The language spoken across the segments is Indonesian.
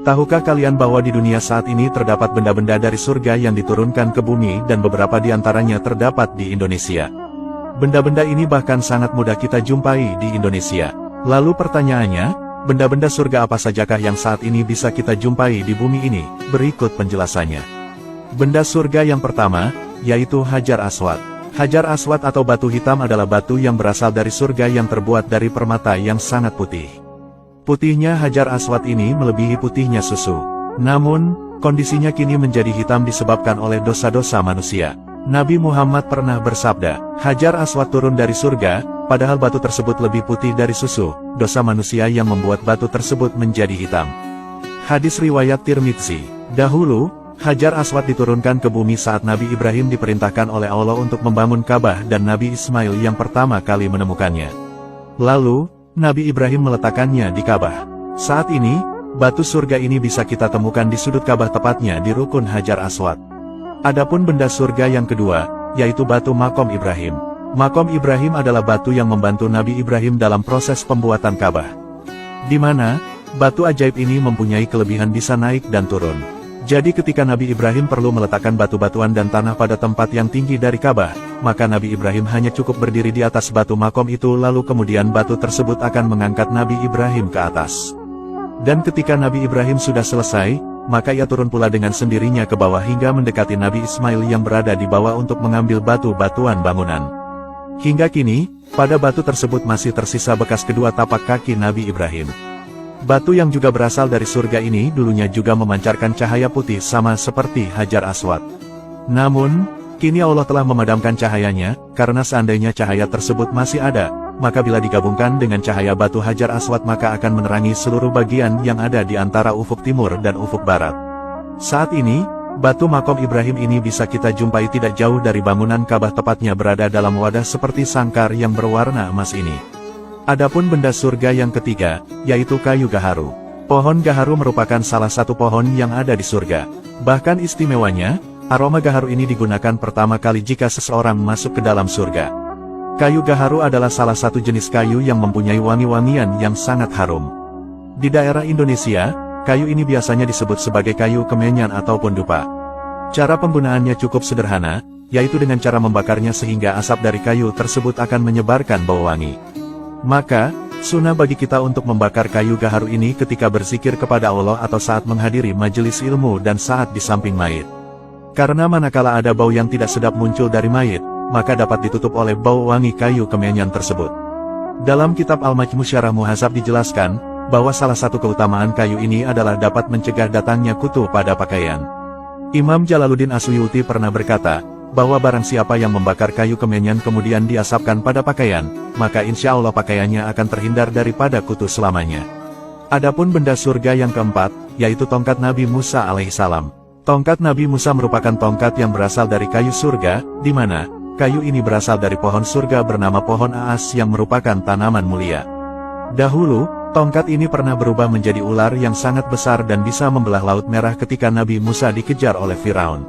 Tahukah kalian bahwa di dunia saat ini terdapat benda-benda dari surga yang diturunkan ke bumi dan beberapa di antaranya terdapat di Indonesia? Benda-benda ini bahkan sangat mudah kita jumpai di Indonesia. Lalu pertanyaannya, benda-benda surga apa sajakah yang saat ini bisa kita jumpai di bumi ini? Berikut penjelasannya. Benda surga yang pertama, yaitu Hajar Aswad. Hajar Aswad atau batu hitam adalah batu yang berasal dari surga yang terbuat dari permata yang sangat putih. Putihnya Hajar Aswad ini melebihi putihnya susu. Namun, kondisinya kini menjadi hitam disebabkan oleh dosa-dosa manusia. Nabi Muhammad pernah bersabda, Hajar Aswad turun dari surga, padahal batu tersebut lebih putih dari susu. Dosa manusia yang membuat batu tersebut menjadi hitam. Hadis riwayat Tirmidzi. Dahulu, Hajar Aswad diturunkan ke bumi saat Nabi Ibrahim diperintahkan oleh Allah untuk membangun Ka'bah dan Nabi Ismail yang pertama kali menemukannya. Lalu, Nabi Ibrahim meletakkannya di Ka'bah. Saat ini, batu surga ini bisa kita temukan di sudut Ka'bah, tepatnya di rukun Hajar Aswad. Adapun benda surga yang kedua, yaitu batu Makom Ibrahim. Makom Ibrahim adalah batu yang membantu Nabi Ibrahim dalam proses pembuatan Ka'bah. Di mana, batu ajaib ini mempunyai kelebihan bisa naik dan turun. Jadi ketika Nabi Ibrahim perlu meletakkan batu-batuan dan tanah pada tempat yang tinggi dari Ka'bah, maka Nabi Ibrahim hanya cukup berdiri di atas batu makom itu, lalu kemudian batu tersebut akan mengangkat Nabi Ibrahim ke atas. Dan ketika Nabi Ibrahim sudah selesai, maka ia turun pula dengan sendirinya ke bawah hingga mendekati Nabi Ismail yang berada di bawah untuk mengambil batu-batuan bangunan. Hingga kini, pada batu tersebut masih tersisa bekas kedua tapak kaki Nabi Ibrahim. Batu yang juga berasal dari surga ini dulunya juga memancarkan cahaya putih sama seperti Hajar Aswad. Namun, kini Allah telah memadamkan cahayanya, karena seandainya cahaya tersebut masih ada, maka bila digabungkan dengan cahaya batu Hajar Aswad maka akan menerangi seluruh bagian yang ada di antara ufuk timur dan ufuk barat. Saat ini, batu Makom Ibrahim ini bisa kita jumpai tidak jauh dari bangunan Ka'bah, tepatnya berada dalam wadah seperti sangkar yang berwarna emas ini. Adapun benda surga yang ketiga, yaitu kayu gaharu. Pohon gaharu merupakan salah satu pohon yang ada di surga. Bahkan istimewanya, aroma gaharu ini digunakan pertama kali jika seseorang masuk ke dalam surga. Kayu gaharu adalah salah satu jenis kayu yang mempunyai wangi-wangian yang sangat harum. Di daerah Indonesia, kayu ini biasanya disebut sebagai kayu kemenyan ataupun dupa. Cara penggunaannya cukup sederhana, yaitu dengan cara membakarnya sehingga asap dari kayu tersebut akan menyebarkan bau wangi. Maka, sunnah bagi kita untuk membakar kayu gaharu ini ketika berzikir kepada Allah atau saat menghadiri majelis ilmu dan saat di samping mayit. Karena manakala ada bau yang tidak sedap muncul dari mayit, maka dapat ditutup oleh bau wangi kayu kemenyan tersebut. Dalam kitab Al-Majmu' Syarah Muhadzab dijelaskan, bahwa salah satu keutamaan kayu ini adalah dapat mencegah datangnya kutu pada pakaian. Imam Jalaluddin Asyuyuti pernah berkata, bahwa barang siapa yang membakar kayu kemenyan kemudian diasapkan pada pakaian, maka insya Allah pakaiannya akan terhindar daripada kutu selamanya. Adapun benda surga yang keempat, yaitu tongkat Nabi Musa alaihissalam. Tongkat Nabi Musa merupakan tongkat yang berasal dari kayu surga, di mana kayu ini berasal dari pohon surga bernama pohon aas yang merupakan tanaman mulia. Dahulu, tongkat ini pernah berubah menjadi ular yang sangat besar dan bisa membelah Laut Merah ketika Nabi Musa dikejar oleh Firaun.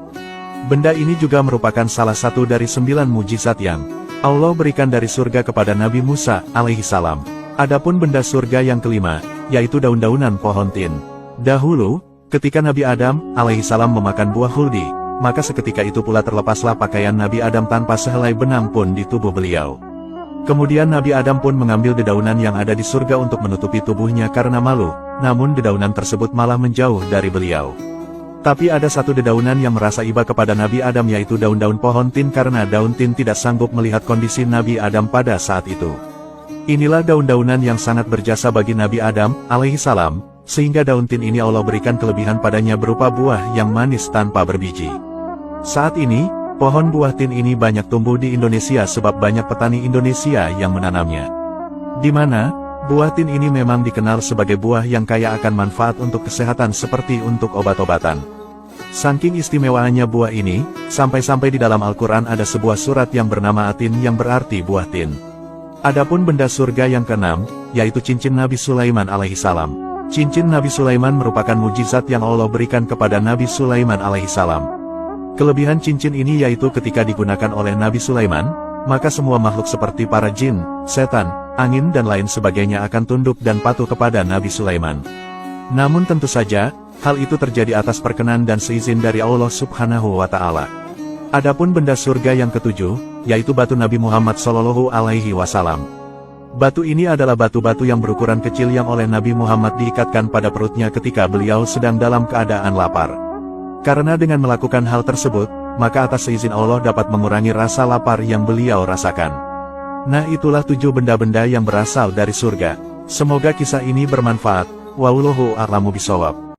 Benda ini juga merupakan salah satu dari 9 mujizat yang Allah berikan dari surga kepada Nabi Musa alaihissalam. Adapun benda surga yang kelima, yaitu daun-daunan pohon tin. Dahulu, ketika Nabi Adam alaihissalam memakan buah huldi, maka seketika itu pula terlepaslah pakaian Nabi Adam tanpa sehelai benang pun di tubuh beliau. Kemudian Nabi Adam pun mengambil dedaunan yang ada di surga untuk menutupi tubuhnya karena malu, namun dedaunan tersebut malah menjauh dari beliau. Tapi ada satu dedaunan yang merasa iba kepada Nabi Adam, yaitu daun-daun pohon tin, karena daun tin tidak sanggup melihat kondisi Nabi Adam pada saat itu. Inilah daun-daunan yang sangat berjasa bagi Nabi Adam alaihissalam, sehingga daun tin ini Allah berikan kelebihan padanya berupa buah yang manis tanpa berbiji. Saat ini, pohon buah tin ini banyak tumbuh di Indonesia sebab banyak petani Indonesia yang menanamnya. Di mana, buah tin ini memang dikenal sebagai buah yang kaya akan manfaat untuk kesehatan seperti untuk obat-obatan. Saking istimewaannya buah ini, sampai-sampai di dalam Al-Quran ada sebuah surat yang bernama Atin yang berarti buah tin. Adapun benda surga yang keenam, yaitu cincin Nabi Sulaiman alaihissalam. Cincin Nabi Sulaiman merupakan mujizat yang Allah berikan kepada Nabi Sulaiman alaihissalam. Kelebihan cincin ini yaitu ketika digunakan oleh Nabi Sulaiman, maka semua makhluk seperti para jin, setan, angin dan lain sebagainya akan tunduk dan patuh kepada Nabi Sulaiman. Namun tentu saja, hal itu terjadi atas perkenan dan seizin dari Allah Subhanahu wa Ta'ala. Adapun benda surga yang ketujuh, yaitu batu Nabi Muhammad Shallallahu Alaihi Wasallam. Batu ini adalah batu-batu yang berukuran kecil yang oleh Nabi Muhammad diikatkan pada perutnya ketika beliau sedang dalam keadaan lapar. Karena dengan melakukan hal tersebut, maka atas seizin Allah dapat mengurangi rasa lapar yang beliau rasakan. Nah, itulah 7 benda-benda yang berasal dari surga. Semoga kisah ini bermanfaat. Wallahu a'lamu bishawab.